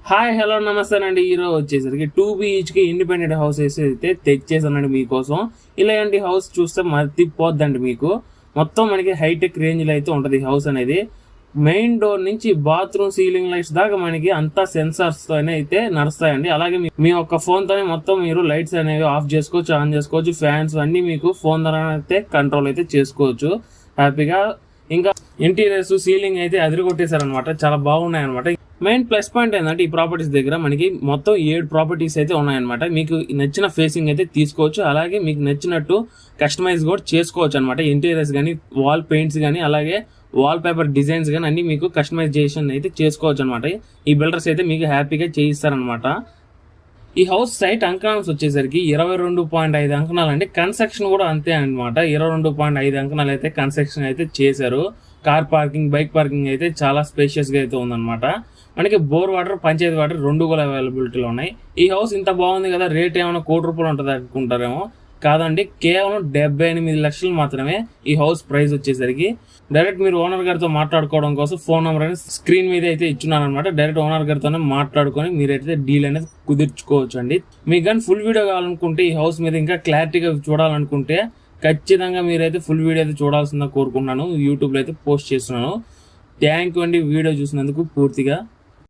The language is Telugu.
హాయ్ హలో నమస్తే అండి. ఈరోజు వచ్చేసరికి 2 BHK ఇండిపెండెంట్ హౌస్ అయితే తెచ్చేసానండి మీకోసం. ఇలాంటి హౌస్ చూస్తే మర్తిపోద్దండి మీకు. మొత్తం మనకి హైటెక్ రేంజ్లో అయితే ఉంటుంది హౌస్ అనేది. మెయిన్ డోర్ నుంచి బాత్రూమ్ సీలింగ్ లైట్స్ దాకా మనకి అంతా సెన్సార్స్తోనే అయితే నడుస్తాయండి. అలాగే మీ యొక్క ఫోన్తోనే మొత్తం మీరు లైట్స్ అనేవి ఆఫ్ చేసుకోవచ్చు, ఆన్ చేసుకోవచ్చు. ఫ్యాన్స్ అన్నీ మీకు ఫోన్ ద్వారా అయితే కంట్రోల్ అయితే చేసుకోవచ్చు హ్యాపీగా. ఇంకా ఇంటీరియర్స్ సీలింగ్ అయితే అదిరిగొట్టేశారనమాట, చాలా బాగున్నాయి అనమాట. మెయిన్ ప్లస్ పాయింట్ ఏంటంటే ఈ ప్రాపర్టీస్ దగ్గర మనకి మొత్తం 7 ప్రాపర్టీస్ అయితే ఉన్నాయన్నమాట. మీకు నచ్చిన ఫేసింగ్ అయితే తీసుకోవచ్చు, అలాగే మీకు నచ్చినట్టు కస్టమైజ్ కూడా చేసుకోవచ్చు అనమాట. ఇంటీరియర్స్ కానీ, వాల్ పెయింట్స్ కానీ, అలాగే వాల్ పేపర్ డిజైన్స్ కానీ అన్ని మీకు కస్టమైజేషన్ అయితే చేసుకోవచ్చు అనమాట. ఈ బిల్డర్స్ అయితే మీకు హ్యాపీగా చేయిస్తారనమాట. ఈ హౌస్ సైట్ అంకణాలు వచ్చేసరికి 22.5 అంకణాలు అండి. కన్స్ట్రక్షన్ కూడా అంతే అనమాట. 22.5 అంకణాలు అయితే కన్స్ట్రక్షన్ అయితే చేశారు. కార్ పార్కింగ్, బైక్ పార్కింగ్ అయితే చాలా స్పేషియస్గా అయితే ఉందన్నమాట. మనకి బోర్ వాటర్, పంచాయతీ వాటర్ 2 కూడా అవైలబిలిటీలో ఉన్నాయి. ఈ హౌస్ ఇంత బాగుంది కదా, రేట్ ఏమైనా ₹1,00,00,000 ఉంటుంది అనుకుంటారేమో. కాదండి, కేవలం 78 లక్షలు మాత్రమే ఈ హౌస్ ప్రైస్ వచ్చేసరికి. డైరెక్ట్ మీరు ఓనర్ గారితో మాట్లాడుకోవడం కోసం ఫోన్ నెంబర్ అనేది స్క్రీన్ మీద అయితే ఇచ్చున్నాను అనమాట. డైరెక్ట్ ఓనర్ గారితోనే మాట్లాడుకొని మీరైతే డీల్ అనేది కుదుర్చుకోవచ్చు అండి. మీకు కానీ ఫుల్ వీడియో కావాలనుకుంటే, ఈ హౌస్ మీద ఇంకా క్లారిటీగా చూడాలనుకుంటే ఖచ్చితంగా మీరైతే ఫుల్ వీడియో అయితే చూడాల్సిందని కోరుకుంటున్నాను. యూట్యూబ్లో అయితే పోస్ట్ చేస్తున్నాను. థ్యాంక్ యూ అండి వీడియో చూసినందుకు పూర్తిగా.